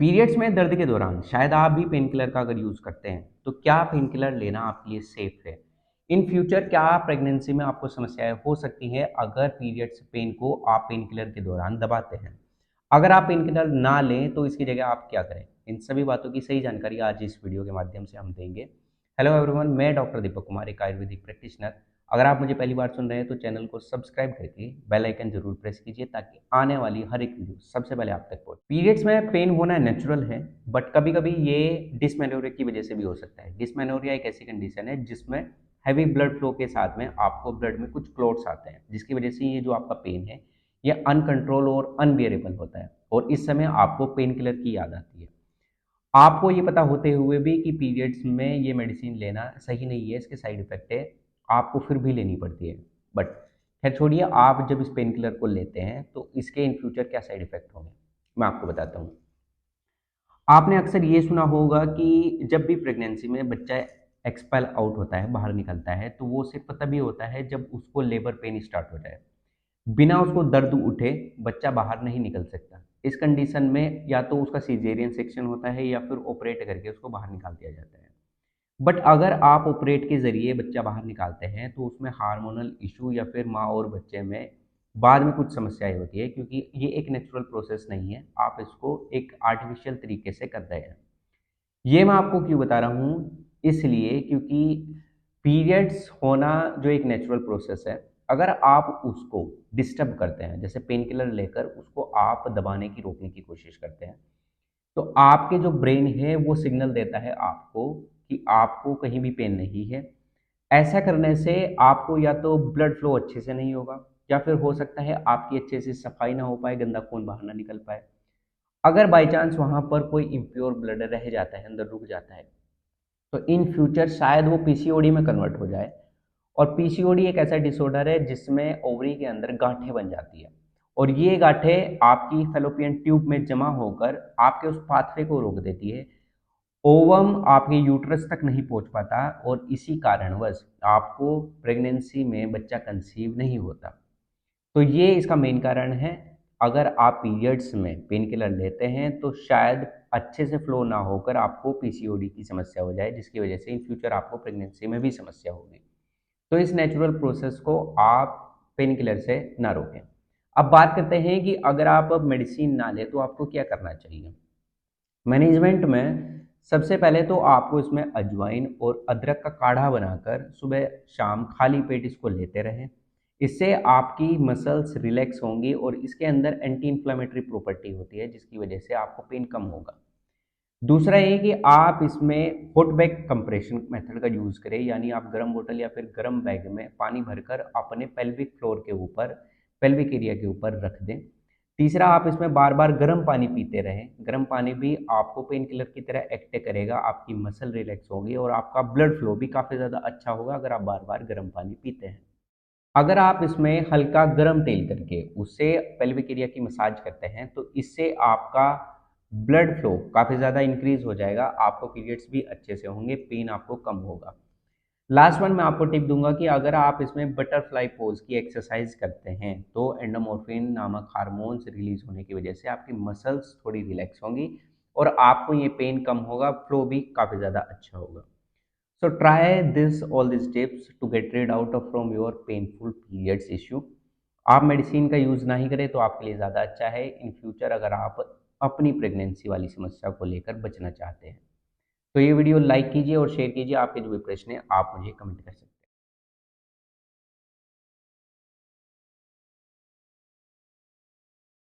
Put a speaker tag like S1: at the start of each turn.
S1: Periods में दर्द के दौरान शायद आप भी पेन किलर का अगर यूज़ करते हैं, तो क्या पेन किलर लेना आपके लिए सेफ है? इन फ्यूचर क्या प्रेगनेंसी में आपको समस्याएँ हो सकती हैं अगर पीरियड्स पेन को आप पेन किलर के दौरान दबाते हैं? अगर आप पेन किलर ना लें, तो इसकी जगह आप क्या करें? इन सभी बातों की सही जानकारी आज इस वीडियो के माध्यम से हम देंगे। हेलो एवरीवन, मैं डॉक्टर दीपक कुमार, एक आयुर्वेदिक प्रैक्टिशनर। अगर आप मुझे पहली बार सुन रहे हैं तो चैनल को सब्सक्राइब करके बेल आइकन जरूर प्रेस कीजिए ताकि आने वाली हर एक वीडियो सबसे पहले आप तक पहुंचे। पीरियड्स में पेन होना नेचुरल है, बट कभी कभी ये डिसमेनोरिया की वजह से भी हो सकता है। डिसमेनोरिया एक ऐसी कंडीशन है जिसमें हैवी ब्लड फ्लो के साथ में आपको ब्लड में कुछ क्लॉट्स आते हैं, जिसकी वजह से ये जो आपका पेन है ये अनकंट्रोल और अनबियरेबल होता है और इस समय आपको पेन किलर की याद आती है। आपको ये पता होते हुए भी कि पीरियड्स में ये मेडिसिन लेना सही नहीं है, इसके साइड इफ़ेक्ट है, आपको फिर भी लेनी पड़ती है। बट खैर छोड़िए, आप जब इस पेन किलर को लेते हैं तो इसके इन फ्यूचर क्या साइड इफ़ेक्ट होंगे, मैं आपको बताता हूँ। आपने अक्सर ये सुना होगा कि जब भी प्रेगनेंसी में बच्चा एक्सपेल आउट होता है, बाहर निकलता है, तो वो सिर्फ़ तभी होता है जब उसको लेबर पेन स्टार्ट हो जाए। बिना उसको दर्द उठे बच्चा बाहर नहीं निकल सकता। इस कंडीशन में या तो उसका सिजेरियन सेक्शन होता है या फिर ऑपरेट करके उसको बाहर निकाल दिया जाता है। बट अगर आप ऑपरेट के ज़रिए बच्चा बाहर निकालते हैं तो उसमें हार्मोनल इश्यू या फिर माँ और बच्चे में बाद में कुछ समस्याएँ होती है, क्योंकि ये एक नेचुरल प्रोसेस नहीं है, आप इसको एक आर्टिफ़िशियल तरीके से कर रहे हैं। ये मैं आपको क्यों बता रहा हूँ? इसलिए क्योंकि पीरियड्स होना जो एक नेचुरल प्रोसेस है, अगर आप उसको डिस्टर्ब करते हैं, जैसे पेन किलर लेकर उसको आप दबाने की, रोकने की कोशिश करते हैं, तो आपके जो ब्रेन है वो सिग्नल देता है आपको कि आपको कहीं भी पेन नहीं है। ऐसा करने से आपको या तो ब्लड फ्लो अच्छे से नहीं होगा या फिर हो सकता है आपकी अच्छे से सफाई ना हो पाए, गंदा खून बाहर ना निकल पाए। अगर बाय चांस वहाँ पर कोई इम्प्योर ब्लड रह जाता है, अंदर रुक जाता है, तो इन फ्यूचर शायद वो पीसीओडी में कन्वर्ट हो जाए। और पीसीओडी एक ऐसा डिसऑर्डर है जिसमें ओवरी के अंदर गांठें बन जाती है और ये गांठें आपकी फैलोपियन ट्यूब में जमा होकर आपके उस पाथवे को रोक देती है। ओवम आपके यूट्रस तक नहीं पहुंच पाता और इसी कारणवश आपको प्रेगनेंसी में बच्चा कंसीव नहीं होता। तो ये इसका मेन कारण है। अगर आप पीरियड्स में पेन किलर लेते हैं तो शायद अच्छे से फ्लो ना होकर आपको पीसीओडी की समस्या हो जाए, जिसकी वजह से इन फ्यूचर आपको प्रेगनेंसी में भी समस्या होगी। तो इस नेचुरल प्रोसेस को आप पेन किलर से ना रोकें। अब बात करते हैं कि अगर आप अब मेडिसिन ना लें तो आपको क्या करना चाहिए। मैनेजमेंट में सबसे पहले तो आपको इसमें अजवाइन और अदरक का काढ़ा बनाकर सुबह शाम खाली पेट इसको लेते रहें। इससे आपकी मसल्स रिलैक्स होंगी और इसके अंदर एंटी इन्फ्लेमेटरी प्रॉपर्टी होती है, जिसकी वजह से आपको पेन कम होगा। दूसरा ये कि आप इसमें हॉट बैग कंप्रेशन मेथड का यूज़ करें, यानी आप गर्म बोतल या फिर गर्म बैग में पानी भरकर अपने पेल्विक फ्लोर के ऊपर, पेल्विक एरिया के ऊपर रख दें। तीसरा, आप इसमें बार बार गर्म पानी पीते रहें। गर्म पानी भी आपको पेन किलर की तरह एक्ट करेगा, आपकी मसल रिलैक्स होगी और आपका ब्लड फ्लो भी काफ़ी ज़्यादा अच्छा होगा अगर आप बार बार गर्म पानी पीते हैं। अगर आप इसमें हल्का गर्म तेल करके उससे पेल्विक एरिया की मसाज करते हैं तो इससे आपका ब्लड फ्लो काफ़ी ज़्यादा इंक्रीज हो जाएगा, आपको पीरियड्स भी अच्छे से होंगे, पेन आपको कम होगा। लास्ट वन मैं आपको टिप दूंगा कि अगर आप इसमें बटरफ्लाई पोज की एक्सरसाइज करते हैं तो एंडोमोर्फिन नामक हार्मोन्स रिलीज होने की वजह से आपकी मसल्स थोड़ी रिलैक्स होंगी और आपको ये पेन कम होगा, फ्लो भी काफ़ी ज़्यादा अच्छा होगा। So try this all these tips to get rid out of from your painful periods issue. आप मेडिसिन का यूज़ नहीं करें तो आपके लिए ज़्यादा अच्छा है इन फ्यूचर, अगर आप अपनी प्रेगनेंसी वाली समस्या को लेकर बचना चाहते हैं। तो ये वीडियो लाइक कीजिए और शेयर कीजिए। आपके जो भी प्रश्न है आप मुझे कमेंट कर सकते हैं।